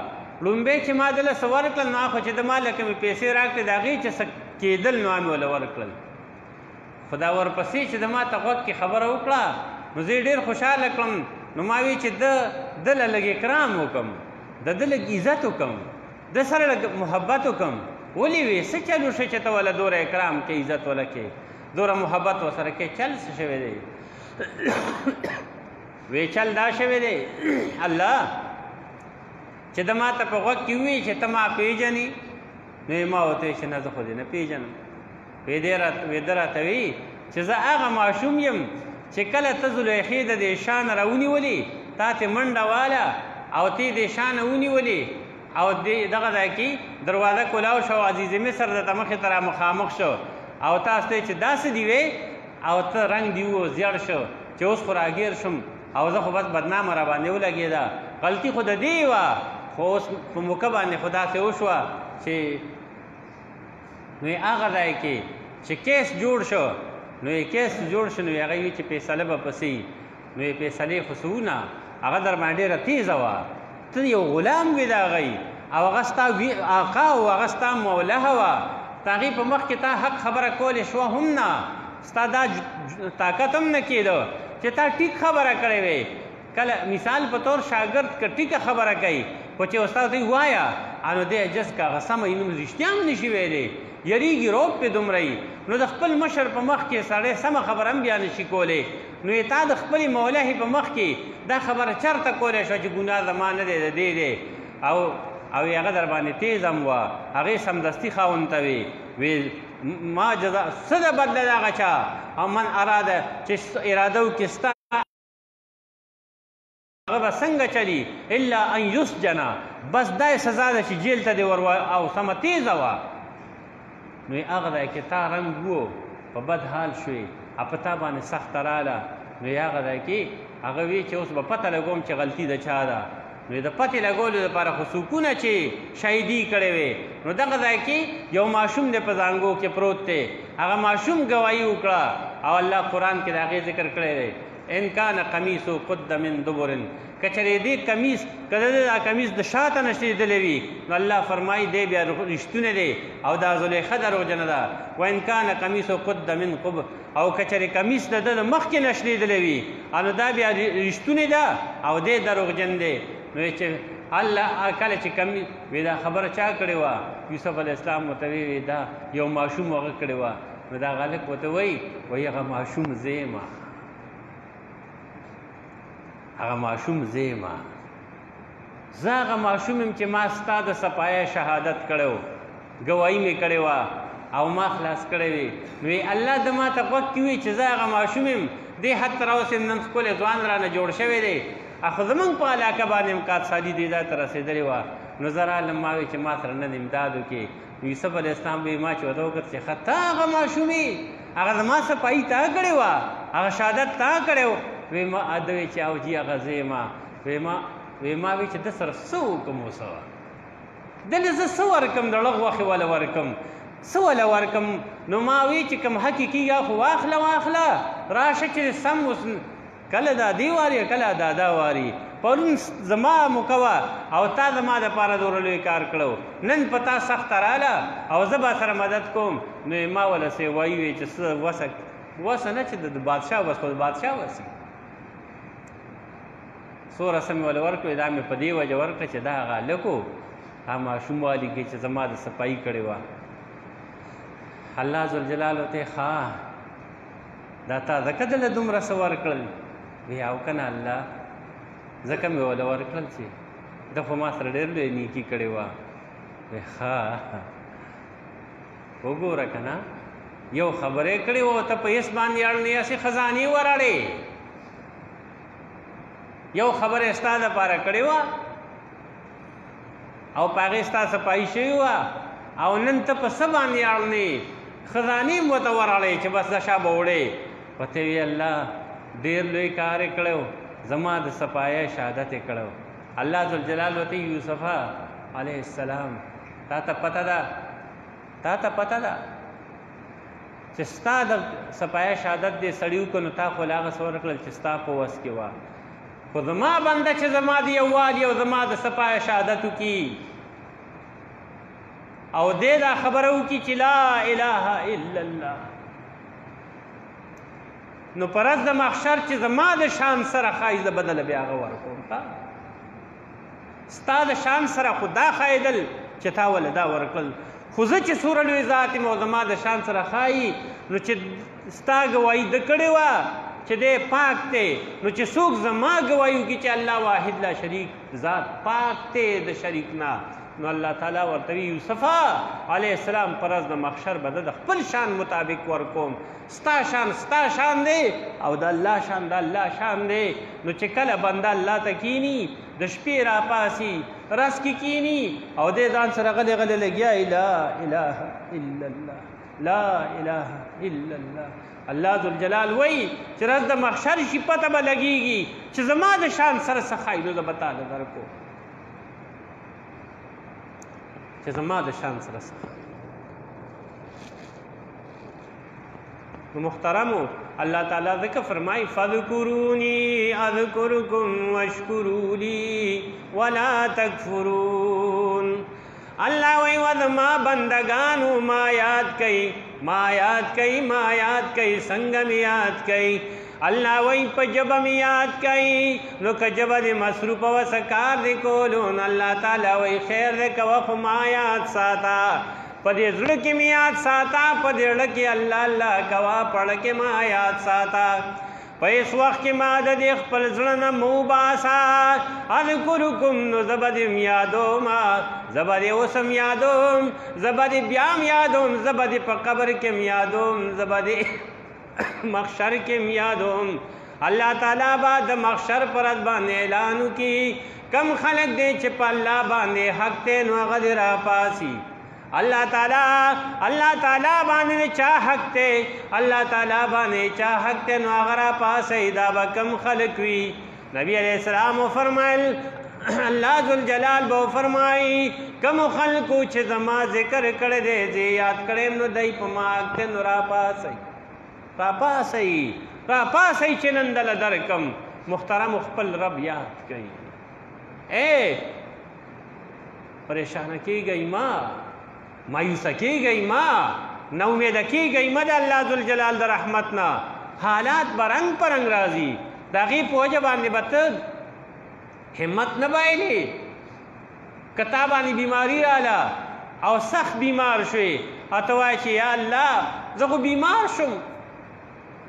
لومبی چې ما دله څه ورکړل نو خو چې د ما له کومې پیسې راکړې د هغې چې څه کېدل نو مې وله ورکړل خو دا ورپسې چې د ما ته غوږ کې خبره وکړه نو زه یې ډېر خوشحاله کړم نو ما وی چې دله لږ اکرام وکړم د ده لږ عزت وکړم د سره لږ محبت وکړم ولې وې څه چلو شه چې ته وله دوره اکرام کې عزت وله کې دوره محبت ورسره کوي چل څه شوی دی وی چل دا شوی دی الله چې د ما ته په غوږ کې ووایي چې ته ما پېژنې نو یې ما ورته وایي چې نه زه خو دې نه پېژنم ویده راته وایي چې زه هغه ماشوم یم چې کله ته زلیخې د دې شانه راونیولې تا ته منډه واله او ته دې شانه ونیولې او دغه ځای کې دروازه کولاو شو عزیز مصر درته مخې ته را مخامخ شو او تاسو ته چې داسې دي وې او ته رنګ دې و زیړ شو چې اوس خو راګیر شم او زه خو بس بدنامه را باندې ولګېده غلطي خو د دې وه خو اوس په موقع باندې خو داسې وشوه چې نو یې هغه ځای کې چې کیس جوړ شو نو یې کیس جوړ شو نو یې هغه وي چې فیصله به پسې نو یې فیصلې خو څه ونه هغه در باندې ډېره تیزه وه ته یو غلام وې د هغی او هغه ستا آقا او هغه ستا موله وه د هغې په مخ کې تا حق خبره کولی شوه هم نه ستا دا طاقت هم نه کېده چې تا ټیک خبره کړې وې کله مثال په طور شاګرد که ټیکه خبره کوي خو چې استاد ته یې ووایه نو دی جس که هغه سمه نوم رښتیا هم نشي ویلی یریږي روب پې دومره یي نو د خپل مشر په مخ کې سړی سمه خبره هم بیا نشي کولی نو یې تا د خپلې مولهې په مخ کې دا خبره چېرته کولی شوه چې ګناه زما نه دی د دې دی او هغه در باندې تیز هم وه هغې سمدستي خاوند ته وی ما جزا څه د بدله د هغه چا او من اراده چې اراده وکړي ستا هغه به څنګه چلی الا ان یسجنا بس دا سزا ده چې جیل ته دې او سمه تیزه وه نو یې هغه ځای کې تا رنګ و په بد حال شوې او په تا باندې سخته راله نو یې هغه ځای کې هغه وی چې اوس به پته لګوم چې غلطي د چا ده نو د پتې لګولو دپاره خو څوکونه چې شهیدي کړې وې نو دغه ځای کې یو ماشوم دی په زانګو کې پروت دی هغه ماشوم ګواهي وکړه او الله قرآن کې د هغې ذکر کړی دی ان کان قمیصو قد من دبر که چېرې دې کمیس که د دا کمیس د شاته نشلیدلی وي نو الله فرمایي دی بیا رښتونه دی او دا زلیخه دروغجنه ده و ان کان قمیصو قد من قبل او که چېرې کمیس د ده د مخکې نشلیدلی وي نو دا بیا رښتونې ده او دی دروغجن دی نو چې الله کله چې کمی وی دا خبره چا کړې وه یوسف علیه السلام ورته وی دا یو ماشوم هغه کړې وه نو دا هلک ورته وایي هغه ماشوم زه یم هغه ماشوم زه یم زه هغه ماشوم یم چې ما ستا د صفایه شهادت کړی و ګواهي مې کړې وه او ما خلاص کړی وي نو الله د ما ته غوږ کې وي چې زه هغه ماشوم یم دې حد ته راوسېم نن ښکلی ځوان رانه جوړ شوی دی خو زمونږ په علاقه باندې امکاد سادي دې ځای ته رسېدلې وه نو زه رالم ما وی چې ما سره نن امداد وکړي یوسف علیه السلام به ما چې ورته وکړ چې ښه ته هغه ماشوم یې هغه زما صفایي تا کړې وه هغه شهادت تا کړی و وی ما ده وی چې او جي هغه زه یم وی ما وی چې ده سره څه وکړم اوس دلې زه څه ورکړم د ړغ غوښې وله ورکړم څه وله ورکړم نو ما وی چې کوم حقیقي یا خو واخله راشه چې سم اوس کله دا دی واري کله دا واري پرون زما موقع او تا زما دپاره دومره لوی کار کړو نن په تا سخته راله او زه به سره مدد کوم نو ما وله سې وایي وی چې څه وسه نه چې د بادشاه وس خو د بادشاه وسي څو رسم مې ورله ورکړې دا مې په دې وجه ورکړه چې دا هغه هلک و هغه ماشوم والي کې چې زما د صفایي کړې وه الله ذوالجلال ته ښه دا تا ځکه دله دومره څه ورکړل وی او که نه الله ځکه مې وله ورکړل چې ده خو ما سره ډېر لوی نیکي کړې وه وی ښه وګوره که نه یو خبرې کړې وه ته په هېڅ باندې اړ نه یاسې خزانې وراړې یو خبره ستا دپاره کړې وه او په هغې ستا صفایي شوې وه او نن ته په څه باندې اړ نه یې خزانې م ورته وراړې چې بس دا شا به وړې ورته وی الله ډېر لوی کار یې کړی و زما د صفایه شهادت یې کړی و الله ذوالجلال ورته یوسفه علیه السلام تا ته پته ده چې ستا د صفایه شهادت دې سړي وکړو نو تا خو له هغه څه ورکړل چې ستا په وس کې وه خو زما بنده چې زما د یووالي او زما د صفایه شهادت وکړي او دې دا خبره وکړي چې لا اله الا الله نو پر ورځ د محشر چې زما د شان سره ښایي زه بدله بیا هغه ورکوم تا ستا د شان سره خو دا ښایېدل چې تا ولې دا ورکړل خو زه چې څومره لوی ذات یم او زما د شان سره ښایي نو چې ستا ګوایي ده کړې وه چې دی پاک دی نو چې څوک زما ګوایي وکړي چې الله واحد لا شریک ذات پاک دی د شریک نه نو الله تعالی ورته وي یوسفه علیه السلام په ورځ د محشر به د خپل شان مطابق ورکوم ستا شان دی او د الله شان د الله شان دی نو چې کله بنده الله ته کینی د شپې راپاسي رس کې کینی او دې ځان سره غلې لګیا لا اله الا الله لا اله الا الله الله ذوالجلال وایي چې ورځ د محشر شي پته به لګېږي چې زما د شان سره څه ښایي نو زه به تاله درکو چې زما د شان سره څه ښایي نو محترمو الله تعالی ذکر فرمائی فذکرونی اذکرکم واشکروا لی ولا تکفرون اللہ وی وزما بندگانو ما یاد کئی سنگم یاد کئی اللہ وی پا جبم یاد کئی نو که جب دی مصروف و سکار دی کولون اللہ تعالی وی خیر دی کوخ ما یاد ساتا پا دی زڑکی می یاد ساتا پا دی رڑکی اللہ کوا پڑکی ما یاد ساتا پا اس وقت کی ما دا دی خپل زڑن مو باسا اذکرکم نو زبدیم یادوم زبدی اسم یادوم زبدی بیام یادوم زبدی پا قبر کم یادوم زبدی محشر کم یادوم اللہ تعالیٰ بعد محشر پر از باندے اعلانو کی کم خلق دے چپا اللہ باندے حق تے نو غدر آپاسی اللہ تعالیٰ باندے چاہ حق تے اللہ تعالیٰ باندے چاہ حق تے نو غدر آپاسی دابا کم خلق وی نبی علیہ السلام فرمائل اللہ ذوالجلال بو فرمائی کم خلقو چھ زما ذکر کر دے زیاد کرے نو دائی پا حق تے نو راپاسی چنندل درکم محترم خپل رب یاد کئی اے پریشان کی گئی ماں مایوس کی گئی ماں نومید کی گئی ماں دا اللہ ذوالجلال دا رحمتنا حالات برنگ پرنگ رازی داغی پوجبانی بتد حمت نبائلی کتابانی بیماری رالا او سخت بیمار شوی اتوائی چی یا اللہ زخو بیمار شم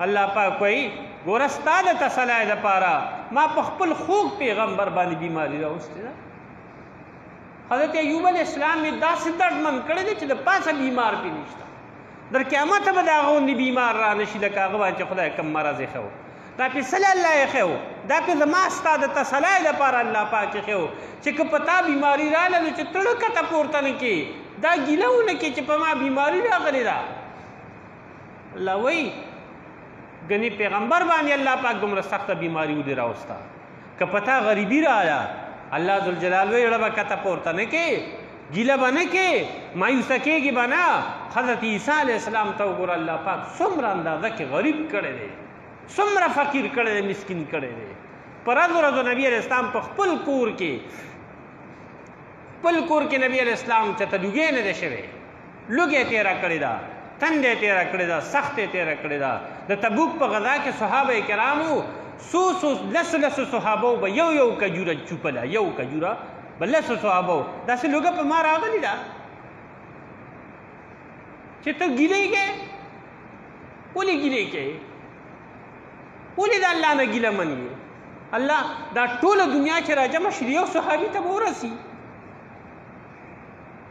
اللہ پاک کوئی گورستا دا تسلائی دا پارا ما پا خپل خوک پیغمبر بانی بیماری را استی دا حضرت ایوب علیہ السلام میں دا سے درد من کردے دے چی دا پاسا بیمار پی نشتا در قیامت با دا غوندی بیمار را نشی لکا غوان چی خدا کم مرض خیو دا پی صلی اللہ خیو دا پی زماستا دا تسلائی دا پارا اللہ پاک خیو چی کپتا بیماری را لنو چی تڑکتا پورتا نکی دا گیلو نکی چی پا ما بیماری را غلی دا اللہ وی گنی پیغمبر بانی اللہ پاک دمرا سخت بیماری ہو دے رہا استا کہ پتا غریبی رہا آیا اللہ ذوالجلال وی ربا کتا پورتا نکے گیلہ بنکے مایوسا کے گی بنا حضرت عیسیٰ علیہ السلام تو گورا اللہ پاک سمرا اندازہ کے غریب کڑے دے سمرا فقیر کڑے دے مسکین کڑے دے پر رضو نبی علیہ السلام پا پل کور کے نبی علیہ السلام چتا لگے ندے شوے لگے تیرا کڑے دا تندے تیرا کڑے دا سخت تیرا کڑے دا دا تبوک پا غذا کے صحابہ کرامو لس صحابو با یو کجورا چوپلا یو کجورا با لس صحابو دا سے لوگا پا مارا آگلی دا چھے تو گلے گئے اولی گلے گئے اولی دا اللہ نا گلہ منیے اللہ دا طول دنیا چھے راجہ مشریع صحابی تب ہو رسی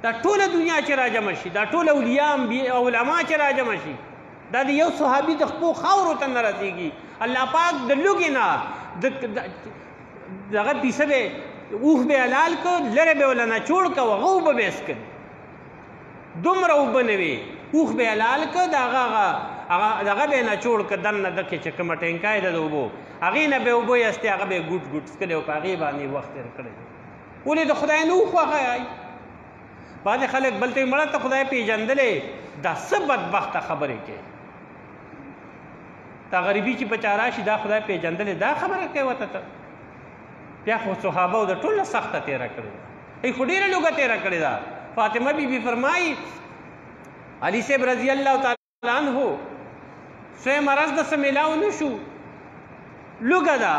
دا ټول دنیا چې راجمع شي دا ټول اولیاء علما چې راجمع شي دا د یو صحابي د خپل خاورو ته نه رسېږي الله پاک د لوګي نه دغه پیسه به اوښ به حلال کړ لرې به ولنه چوړ کړ هغه اوبه به یې څښل دومره اوبه نه وې اوښ به حلال کړ دغه به یې نه چوړ کړ دننه دکې چې کومه ټینکای ده د اوبو هغې نه به یې اوبه یستې هغه به یې ګوټ ګوټ څښلې او په هغې باندې وخت تېر کړی ولې د خدای نه وخوښه بعض خلق بلتے مڑا تو خدای پیجندلے دا سب بدبخت خبرے کے تا غریبی چی بچارا شی دا خدای پیجندلے دا خبرے کے وطا تا پیا خود صحابہ دا ٹول سخت تیرا کرے دا ای خودیر لوگا تیرا کرے دا فاطمہ بی بی فرمائی علی سیب رضی اللہ تعالیٰ عنہ سوئے مرض دا سمیلاو نشو لوگا دا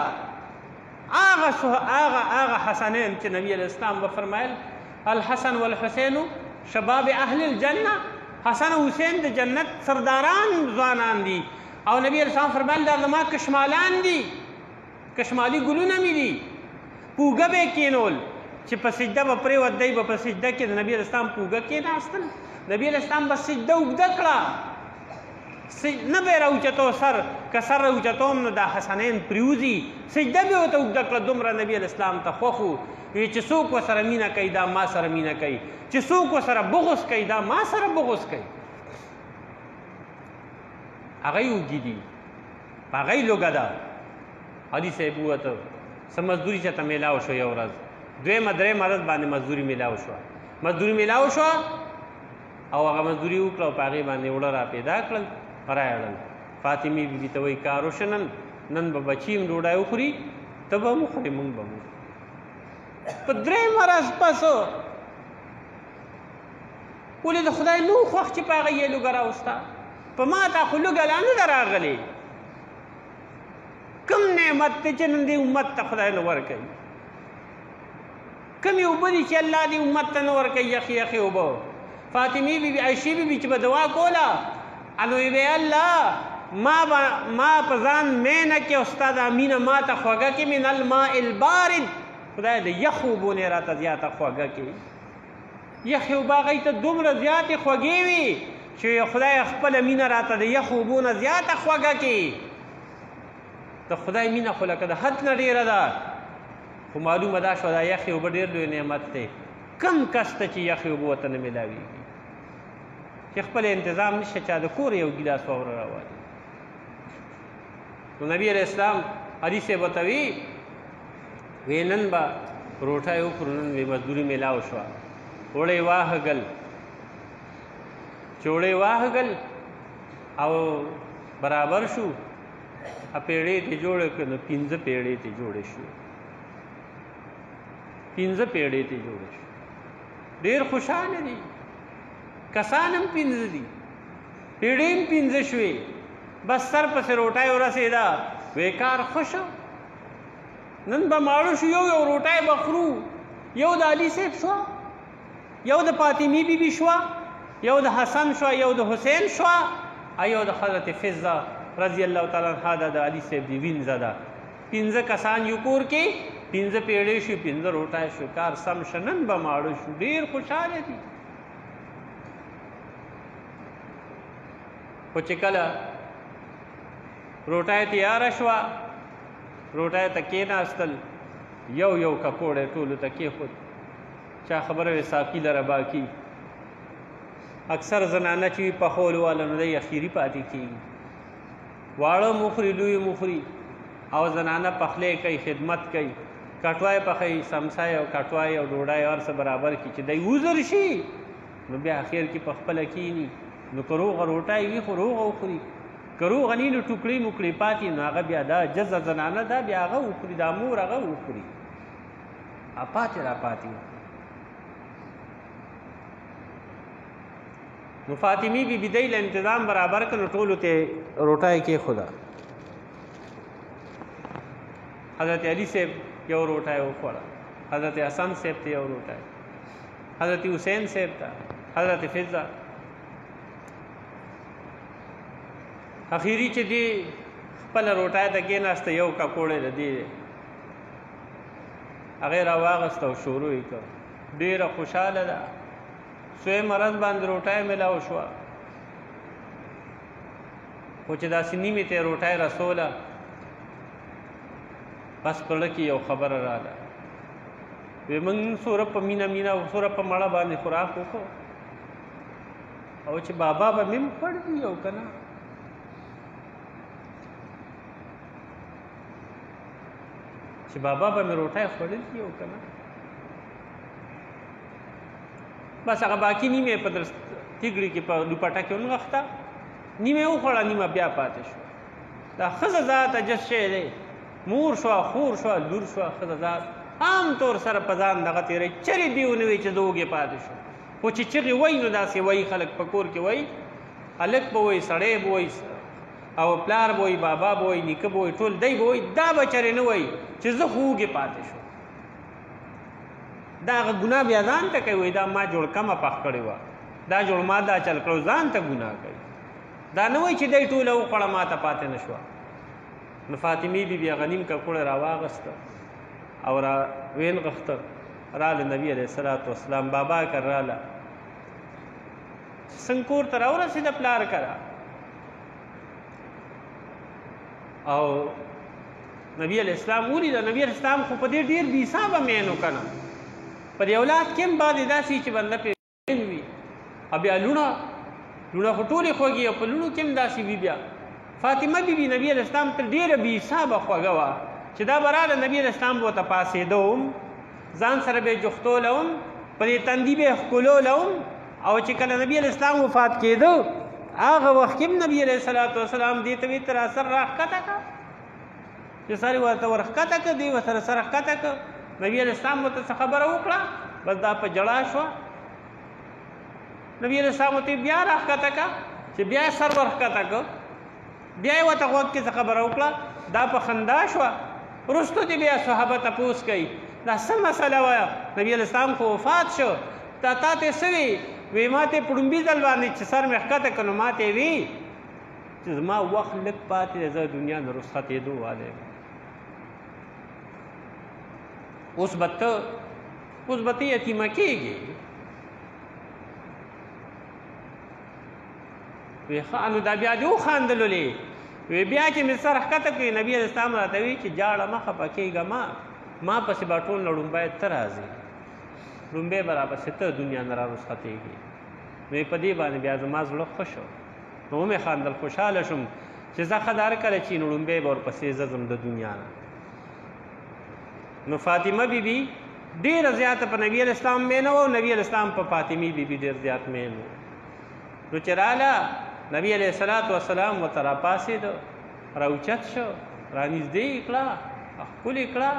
آغا حسنین چی نبی علیہ السلام و فرمائل الحسن والحسین شباب اهل الجنه حسن او حسین د جنت سرداران ځوانان دي او نبی علیہ السلام فرمایل دا زما کشمالان دي کشمالي ګلونه مې دي پوګه به کینول چې په سجده به پرېوت دی به په سجده کې د نبي علیہ السلام پوګه کېناستل نبی علیہ السلام به سجده اوږده کړه نه به یې راوچتو سر که سر راوچتوم نو دا حسنین پریوځي سجده به ورته اوږده کړه دومره نبي علیہ السلام ته خوښ و چې څوک ورسره مینه کوي دا ما سره مینه کوي چې څوک ورسره بغض کوي دا ما سره بغض کوي هغه یې اوږي دي هغه یې لوږه ده علي صاحب ووته څه مزدوري چېرته میلاو شو یو ورځ دویمه درېیمه ورځ باندې مزدوري میلاو شوه مزدوري میلاو شوه او هغه مزدوري وکړه او په هغې باندې اوړه را پیدا کړل رايړل فاطمې بیبي ته وایي کار وشه نن به بچي هم ډوډۍ وخوري ته به هم وخورې موږ به هم په درېیمه ورځ پس ولې د خدای نو خوښ چې په هغه یې لوږه راوسته په ما ته خو لوږه لا نه ده راغلې کوم نعمت دی چې نن دې امت ته خدای نه ورکوي کومې اوبه دي چې الله دې امت ته نه ورکوي یخې یخې اوبه فاطمې بیبي عایشې بیبي چې به دعا کوله نو وی الله ما په ځان مینه کې او ستا دا مینه ما ته خوږه کې من الماء البارد خدای د یخ اوبو نه راته زیاته خوږه کې یخې اوبه هغوی ته دومره زیاتې خوږې وي چې خدای خپله مینه راته د یخ اوبو نه زیاته خوږه کې د خدای مینه خو لکه د حد نه ډېره ده خو معلومه دا شوه دا یخې اوبه ډېر لوی نعمت دی کم کس ته چې یخې اوبه ورته نه میلاویږي چې خپل انتظام نشته چا د کور یو ګیلاس واوره راوالي نو نبي علیہ السلام علي صاحب ورته وی نن به روټۍ وخورو نن وی مزدوري میلاو شوه وړی واهګل چې وړی واهګل او برابر شو پیړې ته جوړې کړه نو 15 پیړې ته جوړې شو 15 پیړې ته جوړې شو ډېر خوشحاله دي کسان هم 15 دي پیړې هم 15 شوې بس سر پسې روټۍ ورسېده وی کار خوشو نن به ماړو شو یو روټۍ به خورو یو د علي صاحب شوه یو د فاطمې بیبي شوه یو د حسن شوه یو د حسین شوه یو د حضرت فضه رضی الله تعالی عنها د علي صاحب دی وینځه ده 15 کسان یو کور کې 15 پیړې شو 15 روټۍ شو کار سم شه نن به ماړو شو ډېر خوشحاله دي خو چې کله روټۍ تیاره شوه روټۍ ته کېناستل یو ککوړی ټولو ته کېښود چا خبره وې ساقي لره باقي اکثر زنانه چې وي پخول واله نو دی اخیري پاتې کېږي واړه مخوري لوی مخوري او زنانه پخلی کوي خدمت کوي کټوای پخوي سمسای او کټوای او ډوډۍ هر څه برابر کړي چې دی وزر شي نو بیا اخر کې پخپله کښېني نو که روغه روټۍ وي خو روغه وخوري که روغه نی نو ټوکړې موکړې پاتې نو هغه بیا دا جزه زنانه ده بیا هغه وخوري دا مور هغه وخوري پاتې را پاتې نو فاطمې بیبي دی له انتظام برابر کړ نو ټولو ته روټۍ کېښوده حضرت علي صاحب یو روټۍ وخوړه حضرت حسن صاحب ته یو روټۍ حضرت حسین صاحب ته حضرت فضه اخیری چې دی خپله روټۍ ته کېناسته یو ککوړی د دې هغې راواغسته او شروع یې کړ ډېره خوشحاله ده سویمه ورځ باندې روټۍ میلاو شوه خو چې داسې نیمې ته یې روټۍ رسوله بس په زړه کې یو خبره راغله وی موږ سوره په مینه او سوره په مړه باندې خوراک وکړو او چې بابا به مې هم خوړ دي او که نه چې بابا به مې روټۍ خوړل دي او که نه بس هغه باقي نیمه په تیګړي کې په لوپټه کې ونغښته نیمه وخوړه نیمه بیا پاتې شوه دا ښځه ذات عجز شی دی مور شوه خور شوه لور شوه ښځه ذات عام طور سره په ځان دغه تېروي چرې دې ونه وي چې زه وږې پاتې شو خو چې چغې وایي نو داسې وایي خلک په کور کې وایي هلک به وایي سړی به وایي او پلار به وایي بابا به وایي نیکه به وایي ټول دی به وایي دا به چرې نه وایي چې زه خو وږې پاتې شو دا هغه ګناه بیا ځان ته کوي وایي دا ما جوړ کمه پخ کړې وه دا جوړ ما دا چل کړو ځان ته ګناه کوي دا نه وایي چې دی ټوله وخوړه ما ته پاتې نه شوه نو فاطمې بیبي هغه نیم ککوړه راواغسته او را وینغښته راله نبي علیه الصلاة والسلام بابا کر راله څنګه کور ته راورسېده پلار کره او نبی علیہ السلام ولیده نبی علیہ السلام خو په دې ډېر بې حسابه مین و که نه په دې اولاد کې هم بعضې داسې چې بنده پرې مین وي او بیا لوڼه خو ټولې خوږې او په لوڼو کې هم داسې وي بیا فاطمه بیبي نبی علیہ السلام ته ډېره بې حسابه خوږه وه چې دا به راله نبی علیہ السلام به ورته پاسېده هم ځان سره به یې جوختوله هم په دې تندي به یې ښکلوله هم او چې کله نبی علیہ السلام وفات کېده هغه وخت کې هم نبي علیه الصلاة والسلام دې ته وایي ته را سر راښکته کړه چې سر یې ورته ورښکته کړه دی ورسره سر ښکته کړه نبي علیه السلام ورته څه خبره وکړه بس دا په ژړا شوه نبي علیه السلام ورته بیا راښکته کړه چې بیا یې سر ورښکته کړه بیا یې ورته غوږ کې څه خبره وکړه دا په خندا شوه وروستو دې بیا صحابه تپوس کوي دا څه مسله وه نبي علیه السلام خو وفات شو تا ته څه وي وی ما ته په ړومبي ځل باندې چې سر مې ښکته کړه نو ما ته یې وي چې زما وخت لږ پاتې دی زه دنیا نه رخصتېدو والی یم اوس به ته یتیمه کېږې وی ښه نو دا بیا دې وخاندلولې وی بیا چې مې سر ښکته کړې نبي علیه السلام راته وي چې جاړه مه خفه کېږه ما پسې به ټول نه ړومبی ته راځې ړومبی به راپسې ته دنیا نه را رخصتېږي نو یې په دې باندې بیا زما زړه ښه شو نو ومې خاندل خوشحاله شوم چې زه ښه دا هر کله چې نو ړومبی به ورپسې زه ځم د دنیا نه نو فاطمه بیبي ډېره زیاته په نبي علیه السلام مینه وه او نبي علیه السلام په فاطمې بیبي ډېر زیات مین و نو چې راله نبي علیه الصلاة والسلام ورته راپاڅېده راوچت شو رانږدې یې کړه ښکلې کړه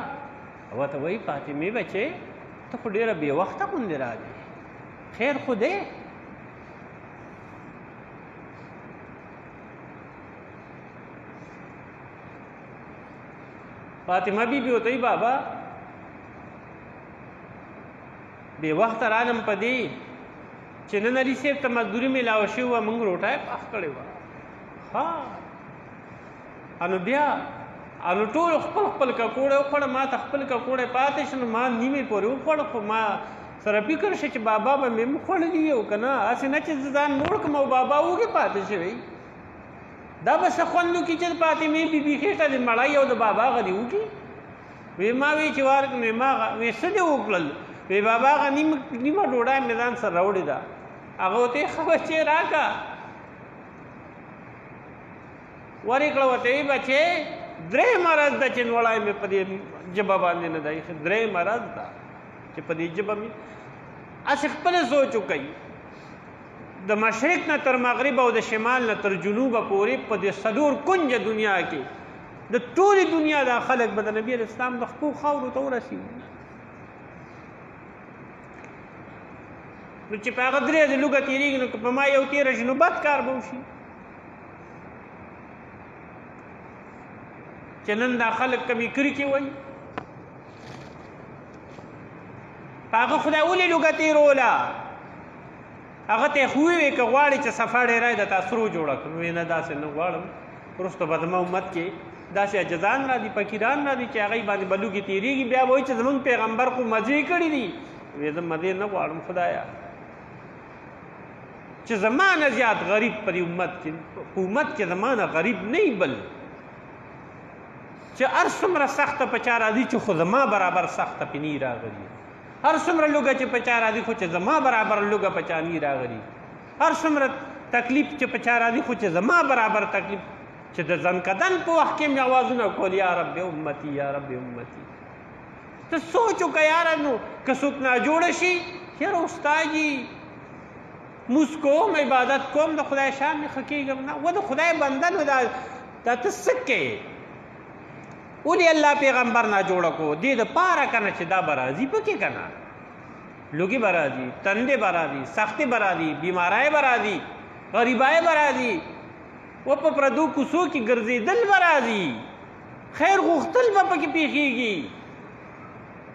او ورته وایي فاطمې بچې ته خو ډېره بې وخته غوندې راځې خیر خو دی فاطمه بیبي ورته وایي بابا بې وخته رالم په دې چې نن علي صاحب ته مزدوري میلاوه شوې وه موږ روټۍ پخ کړې وه ها نو بیا نو ټولو خپل ککوړی وخوړه ما ته خپل ککوړی پاتې شو نو ما نیمې پورې وخوړه خو ما سره فکر شو چې بابا به مې هم خوړلي وي او که نه هسې نه چې زه ځان موړ کړم او بابا وږې پاتې شوی دا به څه خوند وکړي چې د فاطمې بیبي خېټه د مړی او د بابا هغه دې وکړي وی ما وی چې وارکړم ما وی څه دې وکړل وی بابا هغه نیمه ډوډۍ مې ځان سره راوړې ده هغه ورته یې ښه بچې راکړه ورې کړه ورته وی بچې درې مرض ده چې نوړی مې په دې ژبه باندې نه دی درې مرض ده چې په دې ژبه مې هسې خپله سوچ وکوي د مشرق نه تر مغرب او د شمال نه تر جنوبه پورې په دې څلور کنجه دنیا کې د ټولې دنیا دا خلک به د نبي علیه السلام د خپو خاورو ته ورسېږي نو چې په هغه درې د لوږه تېرېږي نو که په ما یو تېره شي نو بد کار به وشي چې نن دا خلک کمې کرکې وایي په هغه خدای ولې لوږه تېروله هغه ته یې خو وویې که غواړې چې صفا ډېری د تا سرو جوړه کړو ویې نه داسې نه غواړم وروسته به زما امت کې داسې عجزان را دي فقیران را دي چې هغوی باندې به لوږې تېرېږي بیا به وایي چې زمونږ پیغمبر خو مزې کړي دي ویې زه مزې نه غواړم خدایه چې زما نه زیات غریب په دې امت کې په امت کې زما نه غریب نه بل چې هر څومره سخته په چا راځي چې خو زما برابر سخته پې نه راغلي هر څومره لوږه چې په چا راځي خو چې زما برابر لوږه په چا نه راغلي هر څومره تکلیف چې په چا راځي خو چې زما برابر تکلیف چې د ځنکدن په وخت کې مې اوازونه کول یا رب امتي یا رب امتي ته سوچ وکړه یاره نو که څوک ناجوړه شي یاره استاجي موس کوم عبادت کوم د خدای شان مې ښه کېږم نه و د خدای بنده نو دا ته څه کوې ولې الله پیغمبر ناجوړه کو دې دپاره که نه چې دا به راځي پکې که نه لوږې به راځي تندې به راځي سختې به راځي بیماری به راځي غریبای به راځي و په پردو کوڅو کې ګرځېدل به راځي خیر غوښتل به پکې پېښېږي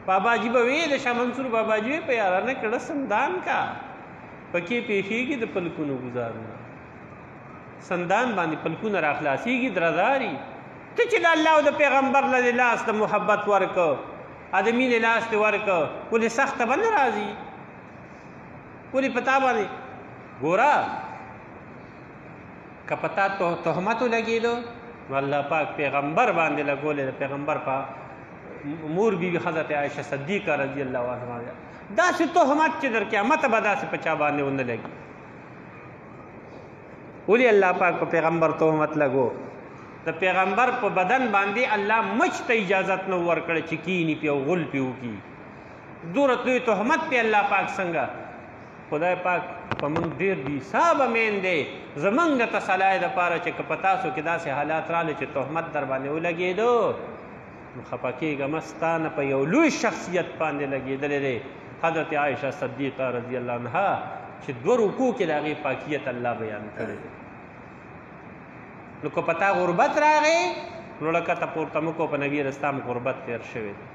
بابا جی به وی د شاه منصور بابا جی په یارانه کړه سندان کا پکې پیښیږي د پلکونو گزارونه سندان باندې پلکونه را خلاصیږي درزاري ته چې د الله او د پیغمبر له لاس د محبت ورکو ادمي له لاس ته ورکو ولې سخت باندې راځي ولې پتا باندې ګورا کپتا ته تهمت لګیدو والله پاک پیغمبر باندې لګولې پیغمبر په مور بیبي حضرت عائشہ صدیقہ رضی الله عنها دا څه تهمت چې در قیامت به دا څه پچا باندې ونه لګي ولې الله پاک په پیغمبر تهمت لګو د پیغمبر په بدن باندې الله مچ ته اجازت نو ورکړي چې کینی پیو غل پیو کی دورت لوی تهمت په الله پاک څنګه خدای پاک په موږ ډیر دي صاحب امین دی زمونږ د تصالای د پاره چې کپتاسو کې داسې حالات رااله چې تهمت در باندې ولګېدو نو خفه کېږه مستانه په یو لوی شخصیت باندې لګېدلی دی حضرت عائشہ صدیقہ رضی الله عنها چې دوه رکوع کې د هغې پاکیت الله بیان کړی دی نو که پتا غربت راغې نو لکته پورته مکو په نبي اسلام غربت تیر شوی دی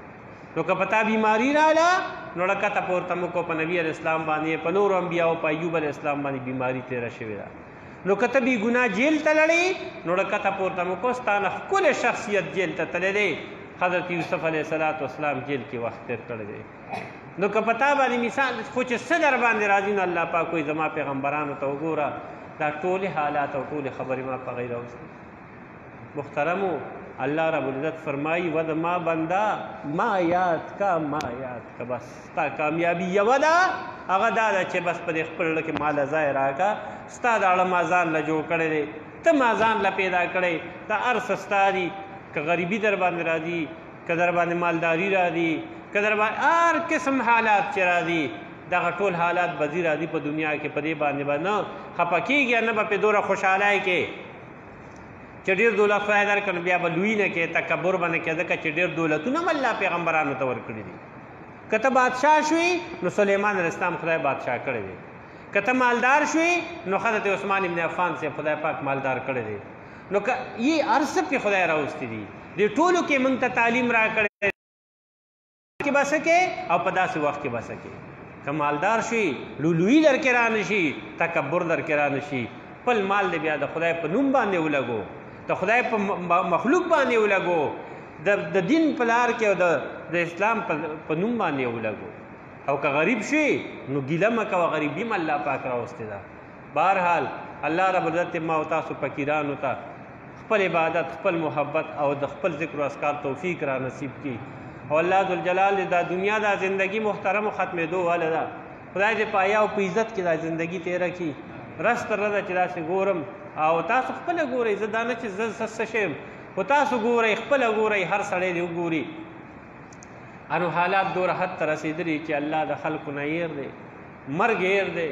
نو که پتا بیماری رااله نو لکته پورته مکو په نبي اسلام باندې په نورو انبیاو په ایوب علیه السلام باندې بیماری تیره شوې ده نو که ته بی ګناه جیل ته لړې نو لکته پورته مکو ستا نه ښکلی شخصیت جیل ته تللی دی حضرت یوسف علیه السلام جیل کې وخت تیر کړی دی نو که پتا باندې مثال خو چې څه در باندې راځي نو الله پاک وایي زما پیغمبرانو ته وګوره دا ټولې حالات او ټولې خبرې ما په غیر اوسه محترمو الله رب العزت فرمائی ود ما بندا ما یاد کا بس ستا کامیابی یوه ده هغه دا ده چې بس په دې خپل زړه کې مال ځای راکړه ستا د اړه ما ځان له جوړ کړی دی ته ما ځان له پیدا کړی دا هر څه ستا دي که غریبي در باندې راځي که در باندې مالداري راځي که در باندې هر قسم حالات چې راځي دغه ټول حالات به ځي راځي په دنیا کې په دې باندې به نه خفه کېږي نه به پې دومره خوشحالۍ کې چې ډېر دولت خدای درکړ بیا به لوی نه کې تکبر به نه کې ځکه چې ډېر دولتونه هم الله پیغمبرانو ته ورکړي دي که ته بادشاه شوې نو سلیمان علیه السلام خدای بادشاه کړی دی که ته مالدار شوې نو حضرت عثمان ابن عفان صاحب خدای پاک مالدار کړی دی نو که یې هر څه پې خدای راوستی دي دې ټولو کې موږ ته تعلیم راکړی کې به څه کې او په داسې وخت کې به څه کې که مالدار شي لولوي در کې را نه شي تکبر در کې را نه شي خپل مال دی بیا د خدای په نوم باندې ولګو د خدای په مخلوق باندې ولګو د دین په لار کې او د اسلام په نوم باندې ولګو او که غریب شي نو ګیله مه کوه غریبي م الله پاک راوستې ده بهرحال الله رب العزت ما او تاسو فقیرانو ته خپل عبادت خپل محبت او د خپل ذکر و اذکار توفیق را نصیب کی او الله ذوالجلال دا دنیا دا زندگی محترم و ختمېدو واله ده خدای دې په حیا او په عزت کې دا زندگی تیره کړي رس تر رسه چې داسې ګورم او تاسو خپله ګورئ زه دا نه چې زه څه شیم خو تاسو ګورئ خپله ګورئ هر سړی دې وګوري انو حالات دوره حد ته رسېدلي چې الله د خلکو نه هېر دی مرګ هېر دی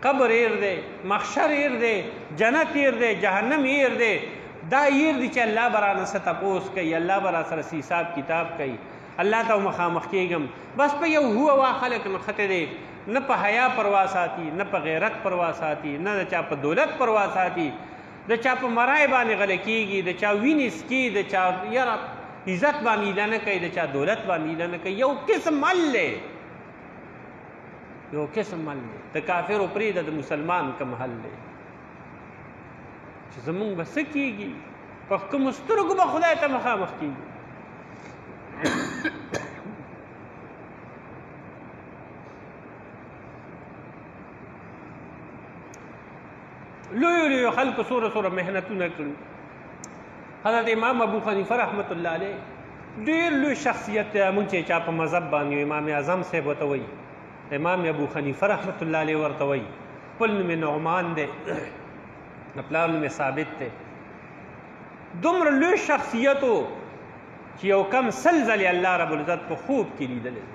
قبر هېر دی محشر هېر دی جنت هېر دی جهنم هېر دی دا هېر دی چې الله به رانه څه تپوس کوي الله به را سره حساب کتاب کوي الله ته مخامخ کېږم بس په یو هو وا خلک نښتې دی نه په حیا پروا ساتي نه په غیرت پروا ساتي نه د چا په دولت پروا ساتي د چا په مرای باندې غله کېږي د چا وینې څکي د چا یاره عزت باندې ایله نه کوي د چا دولت باندې ایله نه کوي یو قسم مل دی یو قسم مل دی د کافرو پرېږده د مسلمان کم حل دی چې زمونږ به څه کېږي په کومو سترګو به خدای ته مخامخ کېږي لویو لویو خلکو سوره سوره محنتونه کړي حضرت امام ابو حنیفه رحمت الله علیه ډېر لوی شخصیت دی موږ چې چا په مذهب باندې امام اعظم صاحب ورته وایي امام ابو حنیفه رحمت الله علیه ورته وایي خپل نوم یې نعمان دی د پلار نوم یې ثابت دی دومره لوی شخصیت و چې یو کم سل ځلې الله رب العزت په خوب کې لیدلی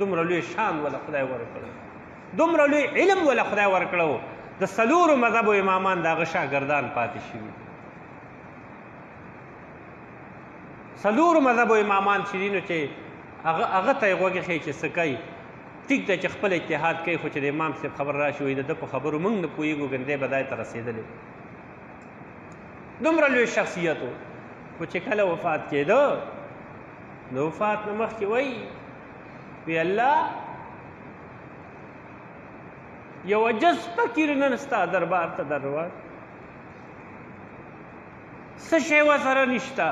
دومره لوی شان ولا خدای ورکړی دومره لوی علم ولا خدای ورکړی د څلورو مذهبو امامان د هغه شاګردان پاتې شوي څلورو مذهبو امامان چې دي نو چې هغه ته یې غوږ ښیي چې څه کوي ټیک ده چې خپل اجتهاد کوي خو چې د امام صاحب خبر راشي وایي د ده په خبرو موږ نه پوهېږو ګنې دی به دای ته رسېدلی دومره لوی شخصیت و خو چې کله وفات کېده د وفات نه مخکې وایي وی الله یو عجز فقیر نن ستا دربار ته در روان څه شی ورسره نشته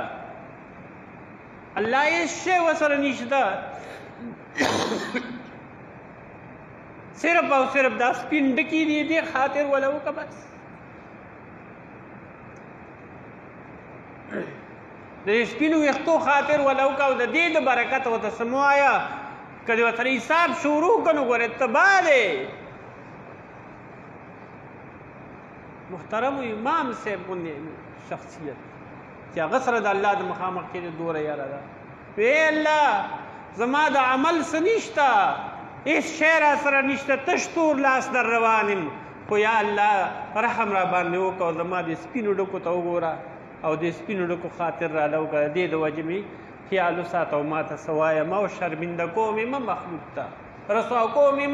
الله هېڅ شی ورسره نشته صرف او صرف دا سپین ډکي دي دې خاطر وله وکړه بس د سپینو ویښتو خاطر وله وکړه او د دې د برکت ورته څه مه وایه که دې ورسره حساب شروع کړه نو ګورې تباه دی محترم امام صاحب غوندې شخصیت چې هغه سره د الله د مخامخ کېدو دوره یاره ده وی الله زما د عمل څه نشته هېڅ شی را سره نشته تش تور لاس در روان یم خو یا الله رحم را باندې وکړه او زما د سپینو ډکو ته وګوره او د سپینو ډکو خاطر راله وکړه دې د وجې مې خیال وساته او ما ته څه وایم او شرمنده کوم یې مه مخلوق ته رسوا کوم یې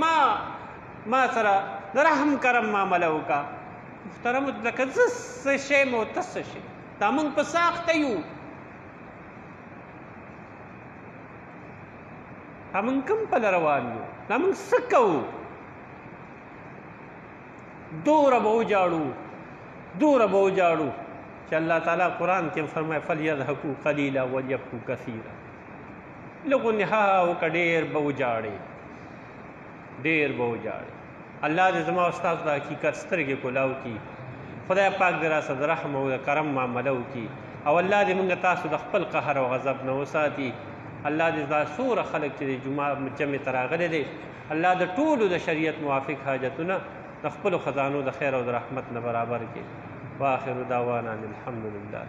ما سره د رحم کرم معامله وکړه محترمو لکه زه څه شی م او ته څه شی دا موږ په ساخته یو دا موږ کوم پله روان یو دا موږ څه کوو دوره به وجاړو چې الله تعالی قرآن کې فرمایي فلیضحکوا قلیلا ولیبکوا کثیرا لږ نها وکړه ډېر به وجاړې الله دې زما او ستاسو د حقیقت سترګې کولاو کړي خدای پاک دې راسره د رحم او د کرم معامله وکړي او الله دې موږ تاسو د خپل قهر او غضب نه وساتي الله دې دا څومره خلک چې د جمعې ته راغلي دي الله د ټولو د شریعت موافق حاجتونه د خپلو خزانو د خیر او د رحمت نه برابر کړي واخر دعوانا الحمد لله